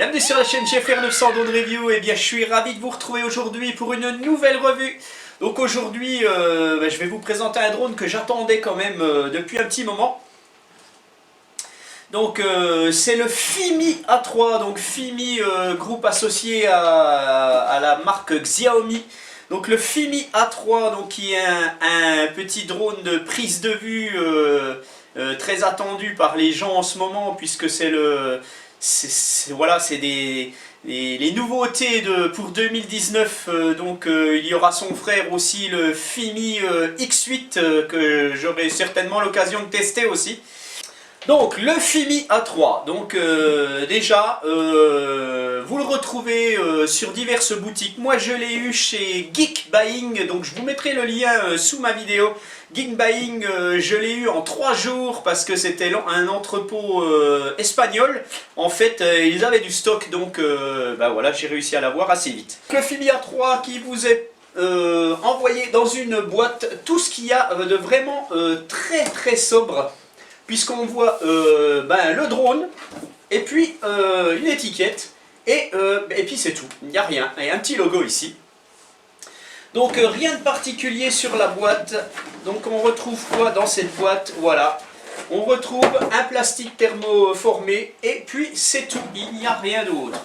Bienvenue sur la chaîne GFR900 Drone Review. Et bien je suis ravi de vous retrouver aujourd'hui pour une nouvelle revue. Donc aujourd'hui je vais vous présenter un drone que j'attendais quand même depuis un petit moment. Donc c'est le Fimi A3, donc Fimi groupe associé à la marque Xiaomi. Donc le Fimi A3 donc, qui est un petit drone de prise de vue très attendu par les gens en ce moment, puisque c'est les nouveautés pour 2019. Donc il y aura son frère aussi, le Fimi X8, que j'aurai certainement l'occasion de tester aussi. Donc le Fimi A3, donc déjà vous le retrouvez sur diverses boutiques. Moi je l'ai eu chez Geekbuying, donc je vous mettrai le lien sous ma vidéo. Geekbuying, je l'ai eu en 3 jours parce que c'était un entrepôt espagnol. En fait ils avaient du stock, donc voilà, j'ai réussi à l'avoir assez vite. Le Fimi A3 qui vous est envoyé dans une boîte, tout ce qu'il y a de vraiment très sobre. Puisqu'on voit le drone, et puis une étiquette, et puis c'est tout, il n'y a rien, et un petit logo ici. Donc rien de particulier sur la boîte. Donc on retrouve quoi dans cette boîte? Voilà, on retrouve un plastique thermoformé, et puis c'est tout, il n'y a rien d'autre.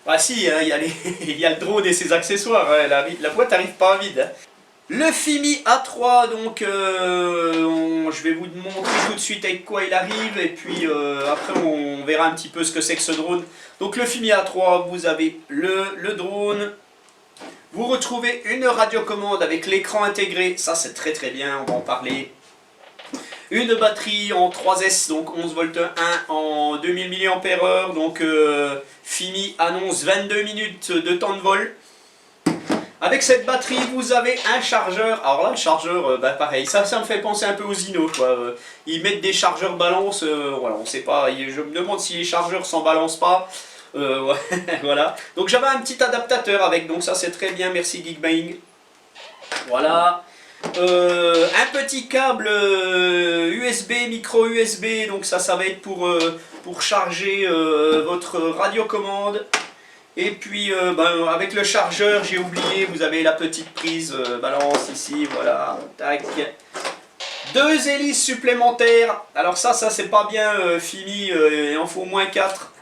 Ah si, hein, il y a le drone et ses accessoires, hein, la boîte n'arrive pas vide. Hein. Le Fimi A3, donc je vais vous montrer tout de suite avec quoi il arrive, et puis après on verra un petit peu ce que c'est que ce drone. Donc le Fimi A3, vous avez le drone, vous retrouvez une radiocommande avec l'écran intégré, ça c'est très bien, on va en parler. Une batterie en 3S, donc 11 volts 1 en 2000 mAh, donc Fimi annonce 22 minutes de temps de vol. Avec cette batterie, vous avez un chargeur. Alors là, le chargeur, pareil, ça me fait penser un peu aux Zino, quoi. Ils mettent des chargeurs balance, voilà, on sait pas. Je me demande si les chargeurs s'en balancent pas. Voilà. Donc j'avais un petit adaptateur avec, donc ça c'est très bien, merci Geekbuying. Voilà. Un petit câble USB, micro USB, donc ça va être pour charger votre radiocommande. Et puis avec le chargeur, j'ai oublié, vous avez la petite prise balance ici, voilà, tac. 2 hélices supplémentaires, alors ça c'est pas bien Fimi, il en faut au moins 4.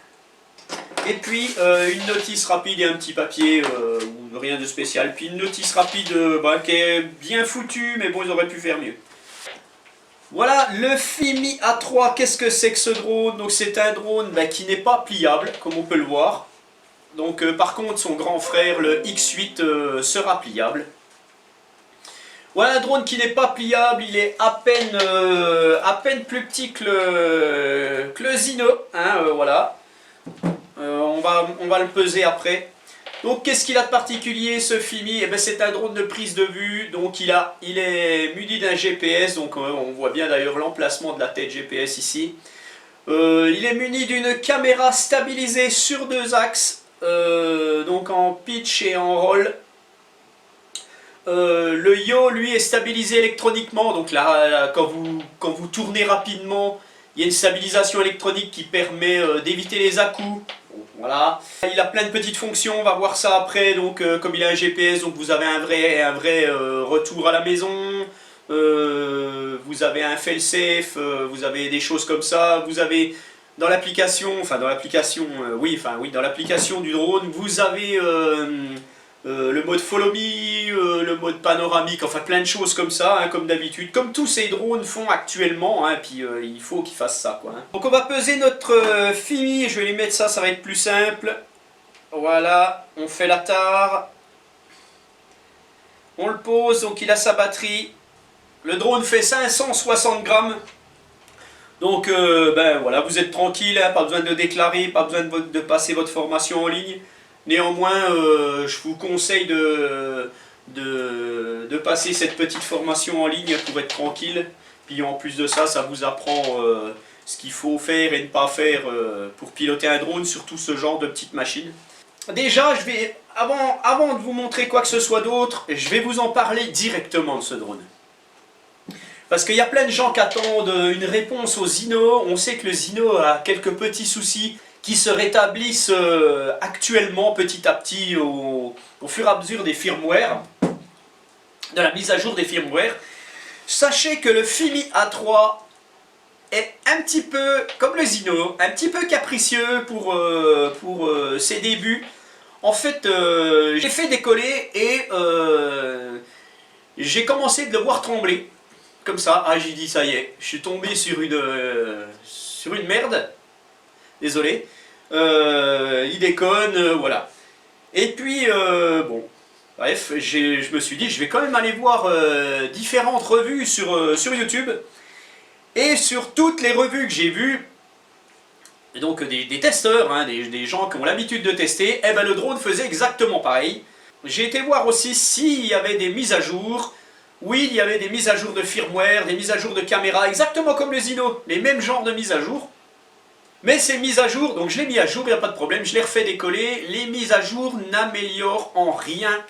Et puis une notice rapide et un petit papier, rien de spécial. Puis une notice rapide qui est bien foutue, mais bon, ils auraient pu faire mieux. Voilà, le Fimi A3, qu'est-ce que c'est que ce drone? Donc c'est un drone qui n'est pas pliable, comme on peut le voir. Donc par contre son grand frère le X8 sera pliable. Voilà un drone qui n'est pas pliable, il est à peine plus petit que le Zino, hein, voilà. On va le peser après. Donc qu'est-ce qu'il a de particulier ce Fimi? Eh ben, c'est un drone de prise de vue, donc il est muni d'un GPS, donc on voit bien d'ailleurs l'emplacement de la tête GPS ici. Il est muni d'une caméra stabilisée sur 2 axes. Donc en pitch et en roll. Le yaw lui est stabilisé électroniquement, donc là quand vous tournez rapidement, il y a une stabilisation électronique qui permet d'éviter les à-coups. Voilà. Il a plein de petites fonctions, on va voir ça après. Donc comme il a un GPS, donc vous avez un vrai retour à la maison. Vous avez un fail-safe, vous avez des choses comme ça. Vous avez dans l'application, dans l'application du drone, vous avez le mode follow me, le mode panoramique, enfin plein de choses comme ça, hein, comme d'habitude, comme tous ces drones font actuellement, hein, puis il faut qu'ils fassent ça, quoi. Hein. Donc on va peser notre Fimi, je vais lui mettre ça va être plus simple. Voilà, on fait la tare, on le pose, donc il a sa batterie. Le drone fait 560 grammes. Donc voilà, vous êtes tranquille, hein, pas besoin de déclarer, pas besoin de passer votre formation en ligne. Néanmoins, je vous conseille de passer cette petite formation en ligne pour être tranquille. Puis en plus de ça, ça vous apprend ce qu'il faut faire et ne pas faire pour piloter un drone, surtout ce genre de petite machine. Déjà, avant de vous montrer quoi que ce soit d'autre, je vais vous en parler directement de ce drone. Parce qu'il y a plein de gens qui attendent une réponse au Zino. On sait que le Zino a quelques petits soucis qui se rétablissent actuellement petit à petit au fur et à mesure des firmware, de la mise à jour des firmware. Sachez que le Fimi A3 est un petit peu comme le Zino, un petit peu capricieux pour ses débuts. En fait, j'ai fait décoller et j'ai commencé de le voir trembler. Comme ça, ah j'ai dit ça y est, je suis tombé sur une merde. Désolé. Il déconne, voilà. Et puis, bon, bref, je me suis dit, je vais quand même aller voir différentes revues sur YouTube. Et sur toutes les revues que j'ai vues, donc des testeurs, hein, des gens qui ont l'habitude de tester, eh ben, le drone faisait exactement pareil. J'ai été voir aussi s'il y avait des mises à jour. Oui, il y avait des mises à jour de firmware, des mises à jour de caméra, exactement comme le Zino, les mêmes genres de mises à jour. Mais ces mises à jour, donc je l'ai mis à jour, il n'y a pas de problème, je l'ai refait décoller. Les mises à jour n'améliorent en rien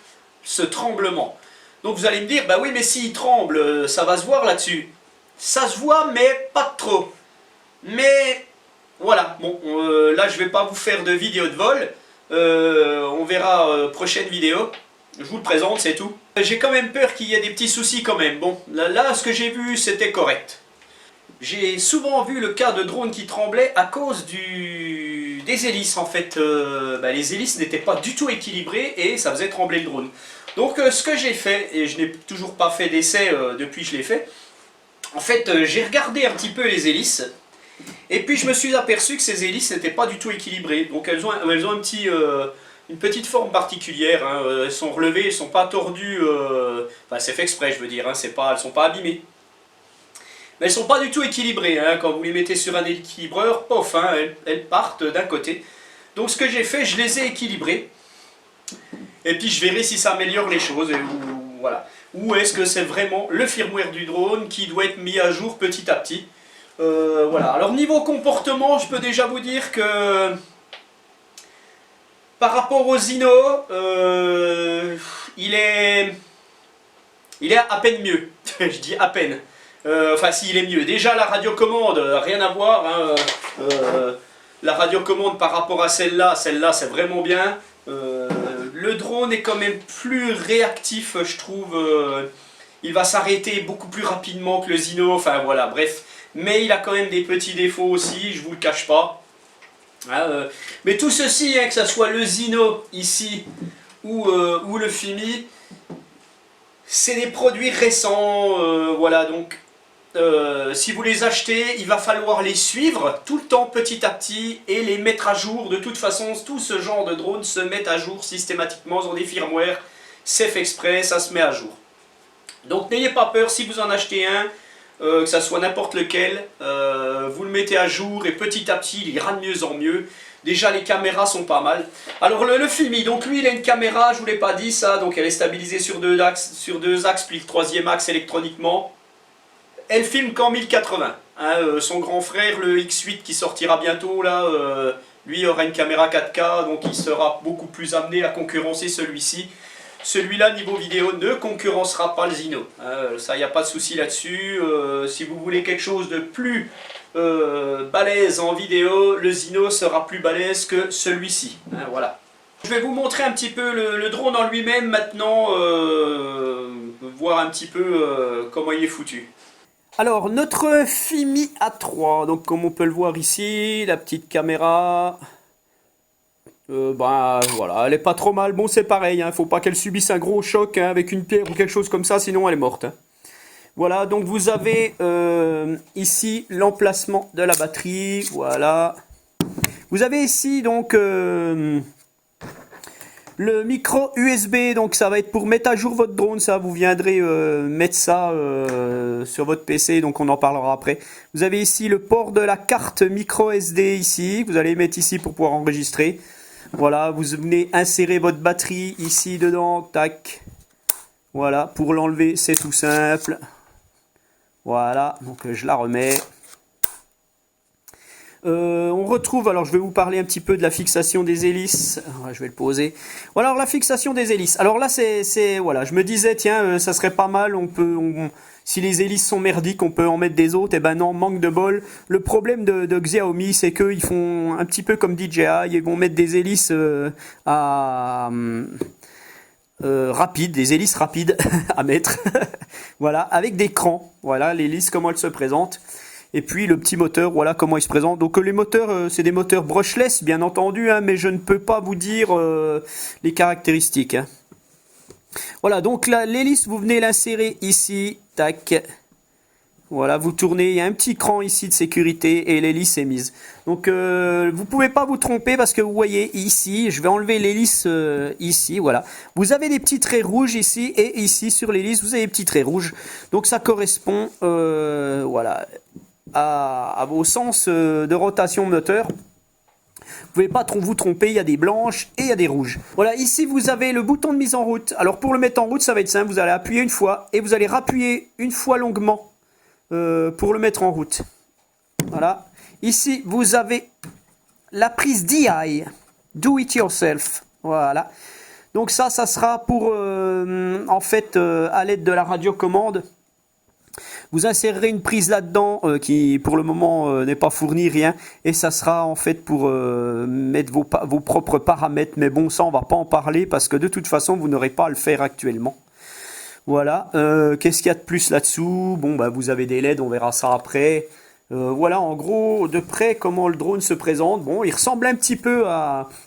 ce tremblement. Donc vous allez me dire, bah oui, mais s'il tremble, ça va se voir là-dessus. Ça se voit, mais pas trop. Mais voilà, bon, là je vais pas vous faire de vidéo de vol. On verra prochaine vidéo. Je vous le présente, c'est tout. J'ai quand même peur qu'il y ait des petits soucis quand même. Bon, là ce que j'ai vu, c'était correct. J'ai souvent vu le cas de drone qui tremblait à cause des hélices en fait. Les hélices n'étaient pas du tout équilibrées et ça faisait trembler le drone. Donc ce que j'ai fait, et je n'ai toujours pas fait d'essai depuis que je l'ai fait, en fait j'ai regardé un petit peu les hélices et puis je me suis aperçu que ces hélices n'étaient pas du tout équilibrées. Donc elles ont une petite forme particulière, hein. Elles sont relevées, elles ne sont pas tordues, enfin c'est fait exprès je veux dire, hein, elles ne sont pas abîmées. Mais elles ne sont pas du tout équilibrées, hein. Quand vous les mettez sur un équilibreur, pof, hein, elles partent d'un côté. Donc ce que j'ai fait, je les ai équilibrées. Et puis je verrai si ça améliore les choses. Voilà. Ou est-ce que c'est vraiment le firmware du drone qui doit être mis à jour petit à petit. Voilà. Alors niveau comportement, je peux déjà vous dire que par rapport au Zino, il est à peine mieux. Je dis à peine. Enfin, s'il est mieux. Déjà, la radiocommande, rien à voir. Hein. La radiocommande par rapport à celle-là c'est vraiment bien. Le drone est quand même plus réactif, je trouve. Il va s'arrêter beaucoup plus rapidement que le Zino. Enfin, voilà, bref. Mais il a quand même des petits défauts aussi, je vous le cache pas. Hein, mais tout ceci, hein, que ce soit le Zino ici ou le Fimi, c'est des produits récents. Voilà, donc si vous les achetez, il va falloir les suivre tout le temps petit à petit et les mettre à jour. De toute façon, tout ce genre de drones se met à jour systématiquement. Ils ont des firmware, c'est fait exprès, ça se met à jour. Donc n'ayez pas peur si vous en achetez un, que ça soit n'importe lequel, vous le mettez à jour et petit à petit il ira de mieux en mieux. Déjà les caméras sont pas mal. Alors le Fimi, donc lui il a une caméra, je vous l'ai pas dit ça, donc elle est stabilisée sur deux axes, puis le troisième axe électroniquement. Elle filme qu'en 1080. Hein, son grand frère, le X8 qui sortira bientôt, là, lui aura une caméra 4K, donc il sera beaucoup plus amené à concurrencer celui-ci. Celui-là, niveau vidéo, ne concurrencera pas le Zino. Hein, ça, il n'y a pas de souci là-dessus. Si vous voulez quelque chose de plus balèze en vidéo, le Zino sera plus balèze que celui-ci. Hein, voilà. Je vais vous montrer un petit peu le drone en lui-même maintenant, voir un petit peu comment il est foutu. Alors, notre Fimi A3, donc comme on peut le voir ici, la petite caméra, voilà, elle est pas trop mal. Bon, c'est pareil, hein, faut pas qu'elle subisse un gros choc hein, avec une pierre ou quelque chose comme ça, sinon elle est morte. Hein. Voilà, donc vous avez ici l'emplacement de la batterie, voilà. Vous avez ici donc le micro USB, donc ça va être pour mettre à jour votre drone, ça, vous viendrez mettre ça sur votre PC, donc on en parlera après. Vous avez ici le port de la carte micro SD ici, vous allez mettre ici pour pouvoir enregistrer. Voilà, vous venez insérer votre batterie ici dedans, tac. Voilà, pour l'enlever c'est tout simple. Voilà, donc je la remets. On retrouve, alors je vais vous parler un petit peu de la fixation des hélices. Je vais le poser. Voilà, alors la fixation des hélices. Alors là, voilà, je me disais, tiens, ça serait pas mal, si les hélices sont merdiques, on peut en mettre des autres. Eh ben non, manque de bol. Le problème de Xiaomi, c'est qu'ils font un petit peu comme DJI, ils vont mettre des hélices rapides, des hélices rapides à mettre. Voilà, avec des crans. Voilà, l'hélice, comment elle se présente. Et puis le petit moteur, voilà comment il se présente. Donc les moteurs, c'est des moteurs brushless, bien entendu, hein, mais je ne peux pas vous dire les caractéristiques. Hein. Voilà, donc là, l'hélice, vous venez l'insérer ici, tac. Voilà, vous tournez, il y a un petit cran ici de sécurité et l'hélice est mise. Donc vous pouvez pas vous tromper parce que vous voyez ici, je vais enlever l'hélice ici, voilà. Vous avez des petits traits rouges ici et ici sur l'hélice, vous avez des petits traits rouges. Donc ça correspond, voilà, à vos sens de rotation moteur. Vous pouvez pas vous tromper, il y a des blanches et il y a des rouges. Voilà, ici vous avez le bouton de mise en route. Alors pour le mettre en route, ça va être simple, vous allez appuyer une fois et vous allez rappuyer une fois longuement pour le mettre en route. Voilà, ici vous avez la prise DI, Do It Yourself. Voilà, donc ça sera pour en fait à l'aide de la radiocommande. Vous insérerez une prise là-dedans qui pour le moment n'est pas fournie, rien. Et ça sera en fait pour mettre vos propres paramètres. Mais bon, ça on va pas en parler parce que de toute façon vous n'aurez pas à le faire actuellement. Voilà, qu'est-ce qu'il y a de plus là-dessous? Bon, bah, vous avez des LED, on verra ça après. Voilà, en gros, de près, comment le drone se présente. Bon, il ressemble un petit peu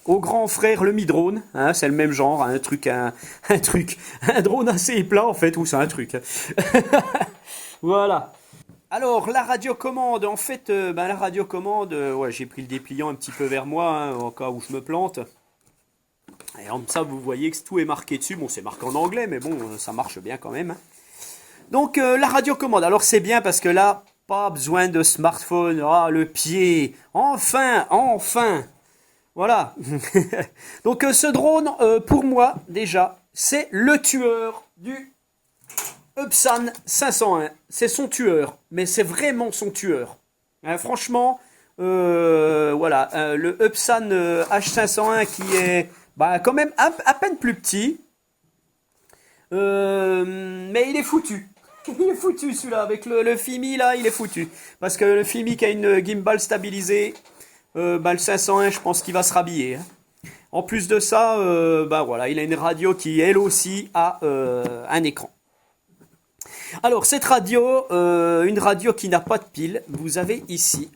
au grand frère le Mi Drone. Hein, c'est le même genre, un drone assez plat en fait, ou c'est un truc. Voilà. Alors, la radiocommande, en fait, la radiocommande, ouais, j'ai pris le dépliant un petit peu vers moi, hein, au cas où je me plante. Et comme ça, vous voyez que tout est marqué dessus. Bon, c'est marqué en anglais, mais bon, ça marche bien quand même. Donc, la radiocommande. Alors, c'est bien parce que là, pas besoin de smartphone. Ah, le pied. Enfin, enfin. Voilà. Donc, ce drone, pour moi, déjà, c'est le tueur du Upsan 501. C'est son tueur. Mais c'est vraiment son tueur. Hein, franchement, voilà. Le Upsan H501 qui est... bah, quand même à peine plus petit. Mais il est foutu. Il est foutu celui-là. Avec le Fimi là, il est foutu. Parce que le Fimi qui a une gimbal stabilisée, le 501, je pense qu'il va se rhabiller. Hein. En plus de ça, bah voilà, il a une radio qui elle aussi a un écran. Alors cette radio, une radio qui n'a pas de pile, vous avez ici,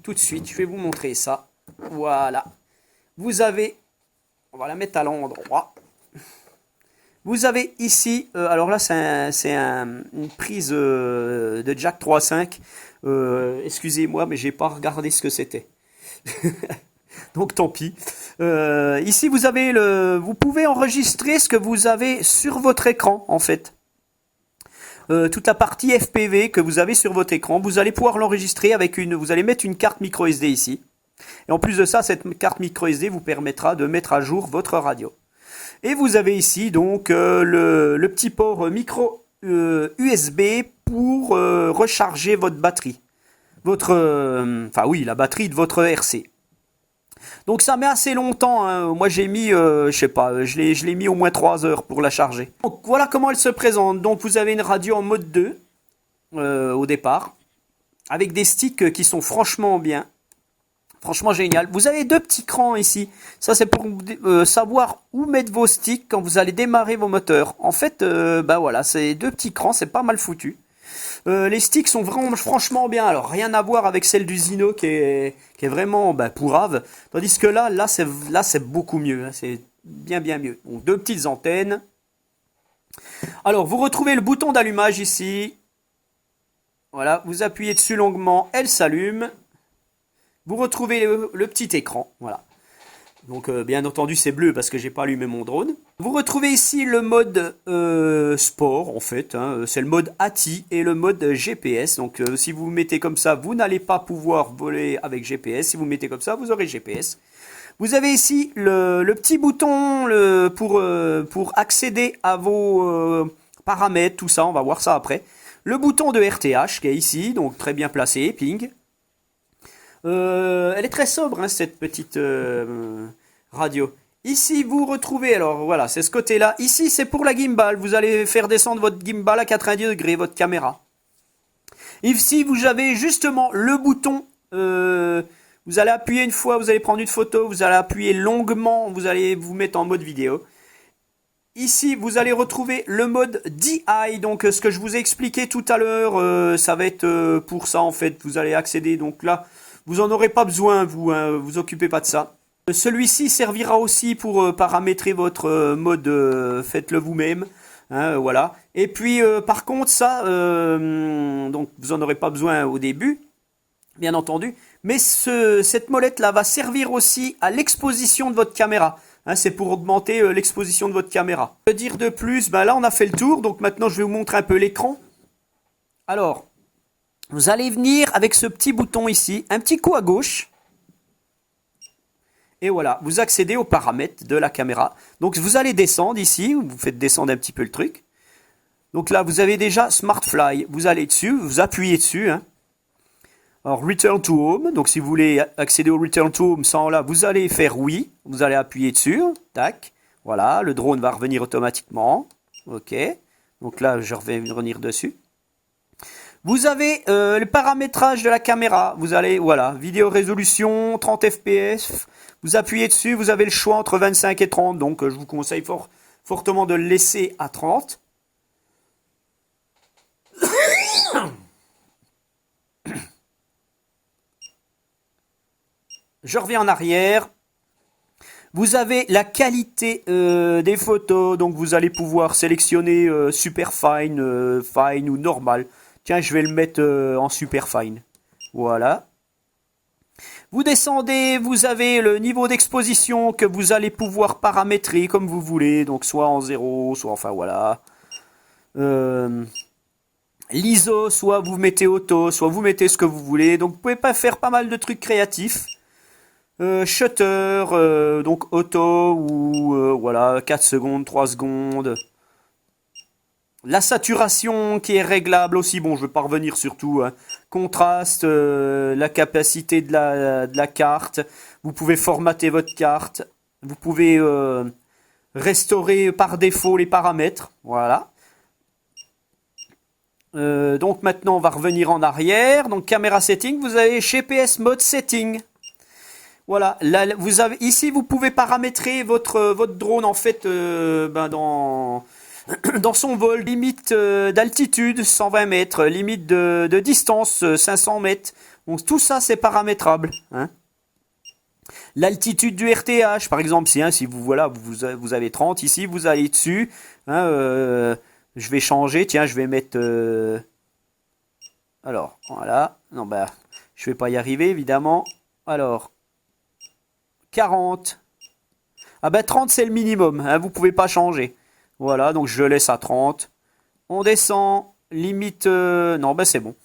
tout de suite, je vais vous montrer ça. Voilà. Vous avez... on va la mettre à l'endroit. Vous avez ici, alors là c'est une prise de jack 3.5. Excusez-moi, mais j'ai pas regardé ce que c'était. Donc tant pis. Ici vous avez vous pouvez enregistrer ce que vous avez sur votre écran en fait. Toute la partie FPV que vous avez sur votre écran, vous allez pouvoir l'enregistrer avec vous allez mettre une carte micro SD ici. Et en plus de ça, cette carte micro SD vous permettra de mettre à jour votre radio. Et vous avez ici donc le petit port micro USB pour recharger votre batterie. Enfin oui, la batterie de votre RC. Donc ça met assez longtemps. Hein. Moi j'ai mis, je sais pas, je l'ai mis au moins 3 heures pour la charger. Donc voilà comment elle se présente. Donc vous avez une radio en mode 2 au départ. Avec des sticks qui sont franchement bien. Franchement génial. Vous avez 2 petits crans ici. Ça c'est pour savoir où mettre vos sticks quand vous allez démarrer vos moteurs. En fait, bah voilà, c'est 2 petits crans, c'est pas mal foutu. Les sticks sont vraiment franchement bien. Alors rien à voir avec celle du Zino qui est vraiment pourrave. Tandis que là c'est beaucoup mieux. Hein. C'est bien mieux. Donc 2 petites antennes. Alors vous retrouvez le bouton d'allumage ici. Voilà, vous appuyez dessus longuement, elle s'allume. Vous retrouvez le petit écran, voilà. Donc bien entendu c'est bleu parce que j'ai pas allumé mon drone. Vous retrouvez ici le mode sport en fait, hein, c'est le mode ATI et le mode GPS. Donc si vous mettez comme ça, vous n'allez pas pouvoir voler avec GPS. Si vous mettez comme ça, vous aurez GPS. Vous avez ici le petit bouton pour accéder à vos paramètres, tout ça, on va voir ça après. Le bouton de RTH qui est ici, donc très bien placé, ping. Elle est très sobre, hein, cette petite radio. Ici, vous retrouvez, alors voilà, c'est ce côté-là. Ici, c'est pour la gimbal. Vous allez faire descendre votre gimbal à 90 degrés, votre caméra. Ici, vous avez justement le bouton. Vous allez appuyer une fois, vous allez prendre une photo, vous allez appuyer longuement, vous allez vous mettre en mode vidéo. Ici, vous allez retrouver le mode DI, donc ce que je vous ai expliqué tout à l'heure, ça va être pour ça en fait. Vous allez accéder, donc là, vous en aurez pas besoin, vous, hein, vous occupez pas de ça. Celui-ci servira aussi pour paramétrer votre mode, faites-le vous-même, hein, voilà. Et puis par contre ça, donc vous en aurez pas besoin au début, bien entendu, mais cette molette là va servir aussi à l'exposition de votre caméra. Hein, c'est pour augmenter l'exposition de votre caméra. Que dire de plus? Ben là on a fait le tour, donc maintenant je vais vous montrer un peu l'écran. Alors, vous allez venir avec ce petit bouton ici, un petit coup à gauche. Et voilà, vous accédez aux paramètres de la caméra. Donc vous allez descendre ici, vous faites descendre un petit peu le truc. Donc là, vous avez déjà Smart Fly. Vous allez dessus, vous appuyez dessus. Hein. Alors, Return to Home. Donc si vous voulez accéder au Return to Home sans là, vous allez faire oui. Vous allez appuyer dessus. Tac. Voilà, le drone va revenir automatiquement. Ok. Donc là, je vais revenir dessus. Vous avez le paramétrage de la caméra. Vous allez, voilà, vidéo résolution, 30 fps. Vous appuyez dessus, vous avez le choix entre 25 et 30. Donc, je vous conseille fortement de le laisser à 30. Je reviens en arrière. Vous avez la qualité des photos. Donc, vous allez pouvoir sélectionner super fine, fine ou normal. Tiens, je vais le mettre en super fine. Voilà. Vous descendez, vous avez le niveau d'exposition que vous allez pouvoir paramétrer comme vous voulez. Donc soit en 0, soit enfin voilà. L'ISO, soit vous mettez auto, soit vous mettez ce que vous voulez. Donc vous pouvez pas faire pas mal de trucs créatifs. Shutter, donc auto ou voilà 4 secondes, 3 secondes. La saturation qui est réglable aussi, bon je ne vais pas revenir sur tout, hein. Contraste, la capacité de la carte, vous pouvez formater votre carte, vous pouvez restaurer par défaut les paramètres, voilà. Donc maintenant on va revenir en arrière, donc caméra setting, vous avez GPS mode setting. Voilà, là, vous avez, ici vous pouvez paramétrer votre drone en fait dans son vol, limite d'altitude 120 mètres, limite de distance 500 mètres. Donc tout ça c'est paramétrable. Hein. L'altitude du RTH, par exemple, si vous voilà, vous avez 30 ici, vous allez dessus. Hein, je vais changer, tiens, je vais mettre. Alors, voilà. Non, bah, je vais pas y arriver évidemment. Alors, 40. Ah bah 30 c'est le minimum, hein, vous pouvez pas changer. Voilà, donc je laisse à 30. On descend, limite... non, ben c'est bon.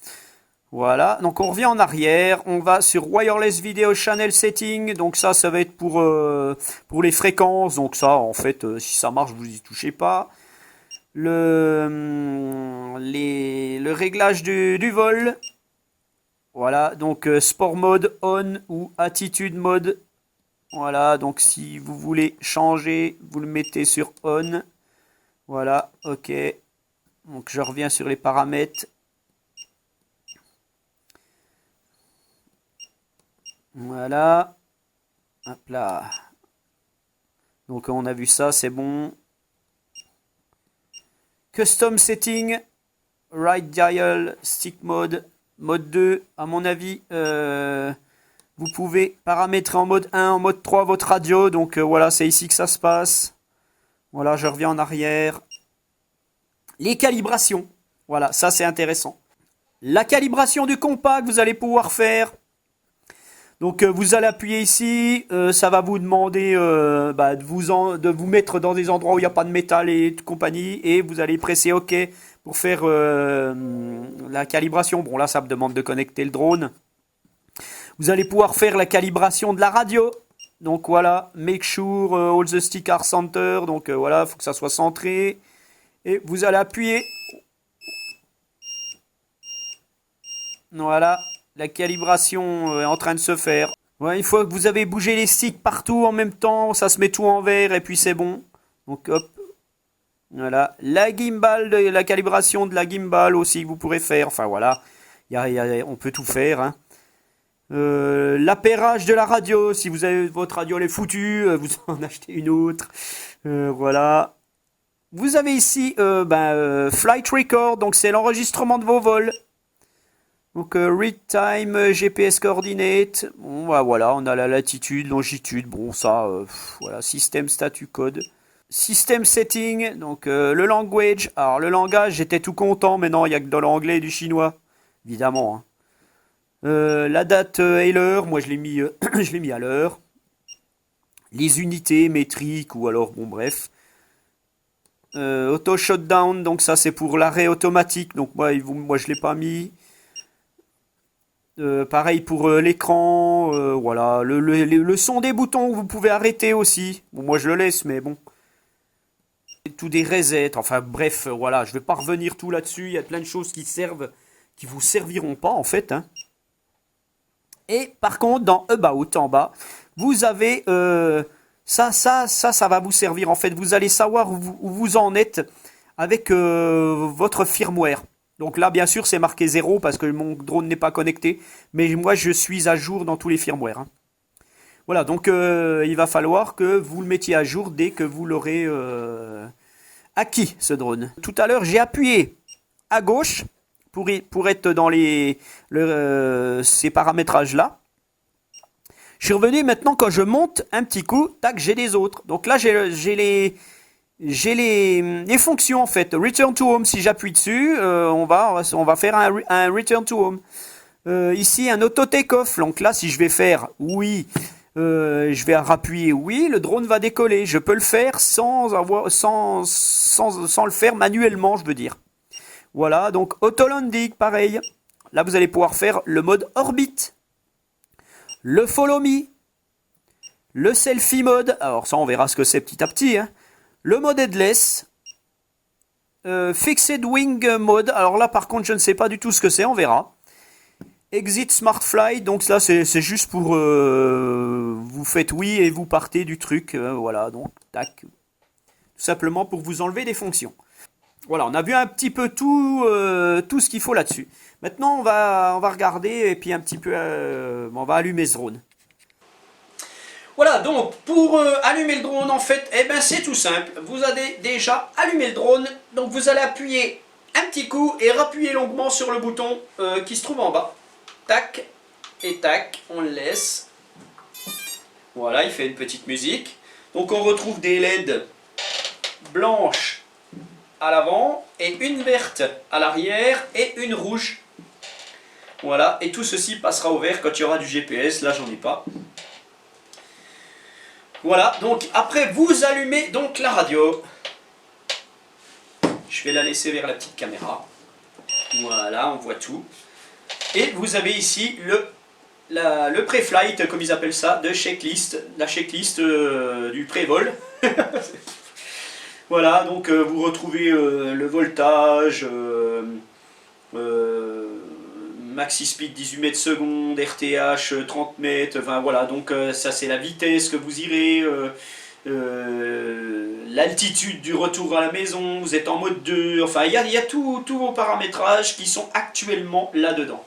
Voilà, donc on revient en arrière. On va sur Wireless Video Channel Setting. Donc ça va être pour les fréquences. Donc ça, en fait, si ça marche, vous y touchez pas. Le réglage du vol. Voilà, donc Sport Mode On ou Attitude Mode. Voilà, donc si vous voulez changer, vous le mettez sur On. Voilà, ok. Donc je reviens sur les paramètres. Voilà. Hop là. Donc on a vu ça, c'est bon. Custom setting. Right dial, stick mode. Mode 2, à mon avis, vous pouvez paramétrer en mode 1, en mode 3 votre radio. Donc voilà, c'est ici que ça se passe. Voilà, je reviens en arrière. Les calibrations. Voilà, ça c'est intéressant. La calibration du compact, vous allez pouvoir faire. Donc vous allez appuyer ici. Ça va vous demander de vous mettre dans des endroits où il n'y a pas de métal et de compagnie. Et vous allez presser OK pour faire la calibration. Bon là, ça me demande de connecter le drone. Vous allez pouvoir faire la calibration de la radio. Donc voilà, make sure all the stick are center. Donc voilà, il faut que ça soit centré. Et vous allez appuyer. Voilà, La calibration est en train de se faire. Ouais, une fois que vous avez bougé les sticks partout en même temps, ça se met tout en vert et puis c'est bon. Donc hop. Voilà. La gimbal, la calibration de la gimbal aussi que vous pourrez faire. Enfin voilà. On peut tout faire. Hein. L'appairage de la radio. Si vous avez votre radio elle est foutue, vous en achetez une autre. Voilà. Vous avez ici Flight Record. Donc c'est l'enregistrement de vos vols. Donc read time, GPS coordinate, bon bah voilà, on a la latitude, longitude, bon ça, voilà, système statut code. System setting, donc le language, alors le langage j'étais tout content, mais non, il n'y a que dans l'anglais et du chinois, évidemment. Hein. La date et l'heure, moi je l'ai mis, je l'ai mis à l'heure. Les unités métriques ou alors, bon bref. Auto shutdown, donc ça c'est pour l'arrêt automatique, donc moi je l'ai pas mis. Pareil pour l'écran, voilà, le son des boutons, vous pouvez arrêter aussi. Bon, moi je le laisse, mais bon. Tout des resets, enfin bref, voilà, je vais pas revenir tout là-dessus. Il y a plein de choses qui servent, qui vous serviront pas en fait. Hein. Et par contre, dans About en bas, vous avez ça va vous servir en fait. Vous allez savoir où vous en êtes avec votre firmware. Donc là, bien sûr, c'est marqué 0 parce que mon drone n'est pas connecté. Mais moi, je suis à jour dans tous les firmwares. Hein. Voilà, donc il va falloir que vous le mettiez à jour dès que vous l'aurez acquis, ce drone. Tout à l'heure, j'ai appuyé à gauche pour être dans ces paramétrages-là. Je suis revenu maintenant, quand je monte un petit coup, tac, j'ai les autres. Donc là, j'ai les fonctions en fait. Return to home, si j'appuie dessus, on va faire un return to home. Ici, un auto take-off. Donc là, si je vais faire oui, je vais appuyer oui, le drone va décoller. Je peux le faire sans le faire manuellement, je veux dire. Voilà, donc auto landing, pareil. Là, vous allez pouvoir faire le mode orbite, le follow me, le selfie mode. Alors ça, on verra ce que c'est petit à petit. Hein. Le mode headless, fixed wing mode. Alors là, par contre, je ne sais pas du tout ce que c'est. On verra. Exit Smart Fly, donc là c'est juste pour vous faites oui et vous partez du truc, voilà, donc tac, tout simplement pour vous enlever des fonctions. Voilà, on a vu un petit peu tout ce qu'il faut là-dessus. Maintenant on va regarder et puis un petit peu, on va allumer ce drone. Voilà, donc pour allumer le drone en fait, eh ben c'est tout simple. Vous avez déjà allumé le drone, donc vous allez appuyer un petit coup et rappuyer longuement sur le bouton qui se trouve en bas. Tac, et tac, on le laisse. Voilà, il fait une petite musique. Donc on retrouve des LED blanches à l'avant, et une verte à l'arrière, et une rouge. Voilà, et tout ceci passera au vert quand il y aura du GPS, là j'en ai pas. Voilà, donc après vous allumez donc la radio. Je vais la laisser vers la petite caméra. Voilà, on voit tout. Et vous avez ici le pré-flight, comme ils appellent ça, de checklist, la checklist du pré-vol. Voilà, donc vous retrouvez le voltage, maxi speed 18 mètres secondes, RTH 30 mètres, enfin voilà, donc ça c'est la vitesse que vous irez, l'altitude du retour à la maison, vous êtes en mode 2, enfin il y a tous vos paramétrages qui sont actuellement là-dedans.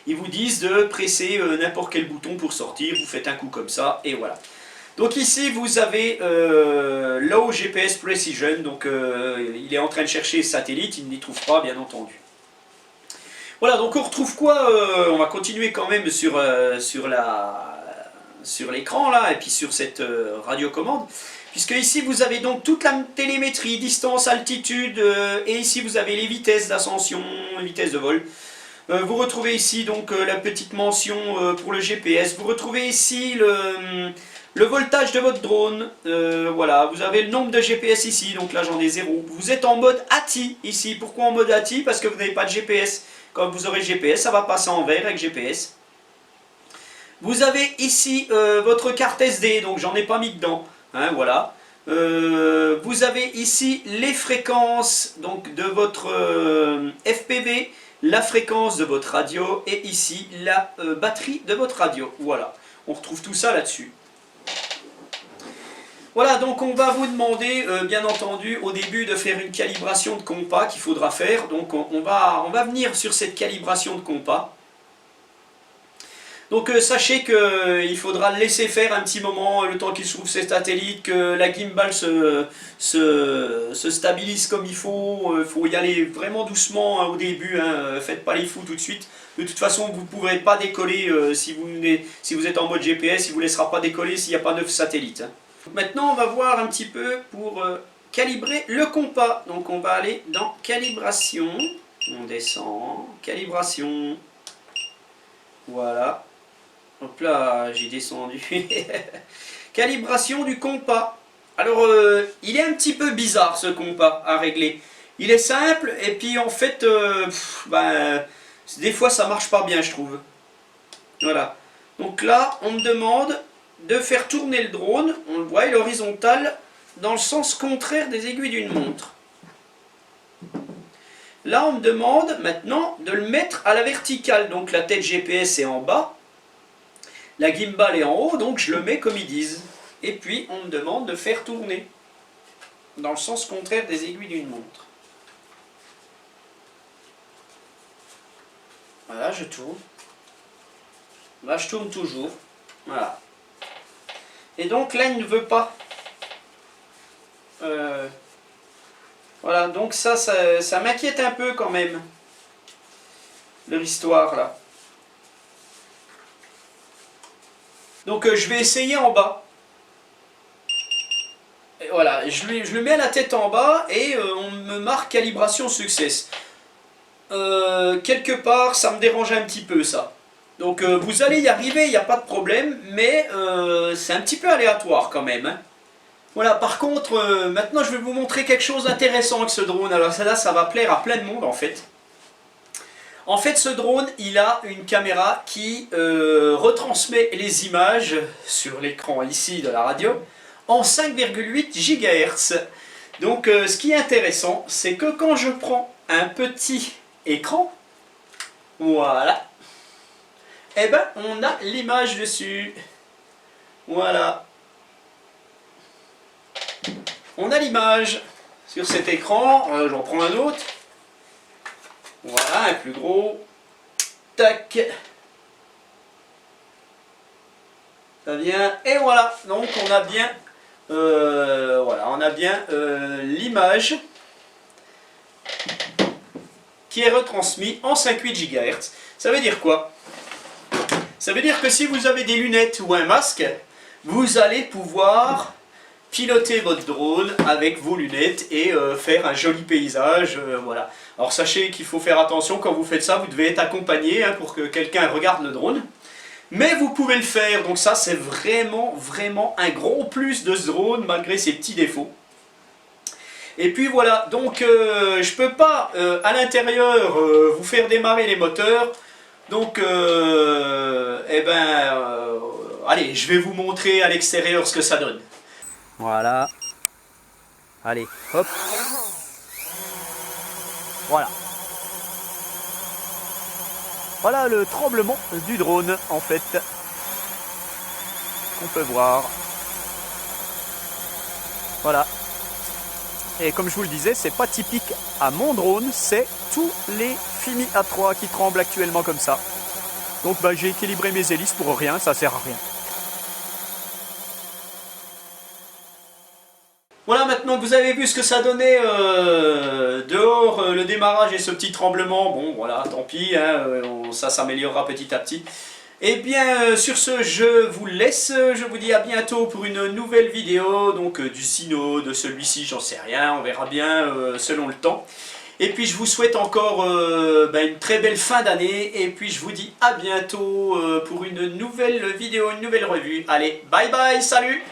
Ils vous disent de presser n'importe quel bouton pour sortir, vous faites un coup comme ça, et voilà. Donc ici vous avez Low GPS Precision, donc il est en train de chercher satellite, il ne les trouve pas bien entendu. Voilà, donc on retrouve quoi on va continuer quand même sur l'écran là, et puis sur cette radiocommande. Puisque ici vous avez donc toute la télémétrie, distance, altitude, et ici vous avez les vitesses d'ascension, les vitesses de vol. Vous retrouvez ici donc la petite mention pour le GPS. Vous retrouvez ici le voltage de votre drone. Voilà, vous avez le nombre de GPS ici, donc là j'en ai 0. Vous êtes en mode ATI ici. Pourquoi en mode ATI? Parce que vous n'avez pas de GPS. Quand vous aurez le GPS, ça va passer en vert avec GPS. Vous avez ici votre carte SD, donc j'en ai pas mis dedans. Hein, voilà. Vous avez ici les fréquences donc, de votre FPV, la fréquence de votre radio et ici la batterie de votre radio. Voilà, on retrouve tout ça là-dessus. Voilà, donc on va vous demander, bien entendu, au début de faire une calibration de compas qu'il faudra faire. Donc on va venir sur cette calibration de compas. Donc sachez qu'il faudra le laisser faire un petit moment, le temps qu'il trouve ses satellites, que la gimbal se stabilise comme il faut y aller vraiment doucement hein, au début, hein, faites pas les fous tout de suite. De toute façon, vous ne pourrez pas décoller si vous êtes en mode GPS, il ne vous laissera pas décoller s'il n'y a pas 9 satellites. Hein. Maintenant, on va voir un petit peu pour calibrer le compas. Donc on va aller dans calibration, on descend, calibration, voilà. Hop là, j'ai descendu. Calibration du compas. Alors, il est un petit peu bizarre ce compas à régler. Il est simple et puis en fait, des fois ça marche pas bien je trouve. Voilà. Donc là, on me demande de faire tourner le drone. On le voit, il est horizontal dans le sens contraire des aiguilles d'une montre. Là, on me demande maintenant de le mettre à la verticale. Donc la tête GPS est en bas. La gimbal est en haut, donc je le mets comme ils disent. Et puis, on me demande de faire tourner dans le sens contraire des aiguilles d'une montre. Voilà, je tourne. Là, je tourne toujours. Voilà. Et donc, là, il ne veut pas. Voilà, donc ça m'inquiète un peu quand même. Leur histoire, là. Donc je vais essayer en bas. Et voilà, je le mets à la tête en bas et on me marque calibration success. Quelque part, ça me dérange un petit peu ça. Donc vous allez y arriver, il n'y a pas de problème, mais c'est un petit peu aléatoire quand même. Hein. Voilà, par contre, maintenant je vais vous montrer quelque chose d'intéressant avec ce drone. Alors ça va plaire à plein de monde en fait. En fait, ce drone, il a une caméra qui retransmet les images sur l'écran ici de la radio en 5,8 GHz. Donc, ce qui est intéressant, c'est que quand je prends un petit écran, voilà, eh ben, on a l'image dessus. Voilà. On a l'image sur cet écran. J'en prends un autre. Voilà, un plus gros. Tac. Ça vient. Et voilà. Donc on a bien, l'image qui est retransmise en 5,8 GHz. Ça veut dire quoi? Ça veut dire que si vous avez des lunettes ou un masque, vous allez pouvoir piloter votre drone avec vos lunettes et faire un joli paysage, voilà. Alors sachez qu'il faut faire attention quand vous faites ça, vous devez être accompagné hein, pour que quelqu'un regarde le drone. Mais vous pouvez le faire, donc ça c'est vraiment un gros plus de ce drone malgré ses petits défauts. Et puis voilà, donc je peux pas à l'intérieur vous faire démarrer les moteurs, donc allez, je vais vous montrer à l'extérieur ce que ça donne. Voilà. Allez, hop. Voilà. Voilà le tremblement du drone, en fait. On peut voir. Voilà. Et comme je vous le disais, c'est pas typique à mon drone, c'est tous les FIMI A3 qui tremblent actuellement comme ça. Donc j'ai équilibré mes hélices pour rien, ça sert à rien. Voilà, maintenant que vous avez vu ce que ça donnait dehors, le démarrage et ce petit tremblement, bon voilà, tant pis, hein, ça s'améliorera petit à petit. Et bien, sur ce, je vous laisse, je vous dis à bientôt pour une nouvelle vidéo, donc du Sino, de celui-ci, j'en sais rien, on verra bien selon le temps. Et puis je vous souhaite encore une très belle fin d'année, et puis je vous dis à bientôt pour une nouvelle vidéo, une nouvelle revue. Allez, bye bye, salut!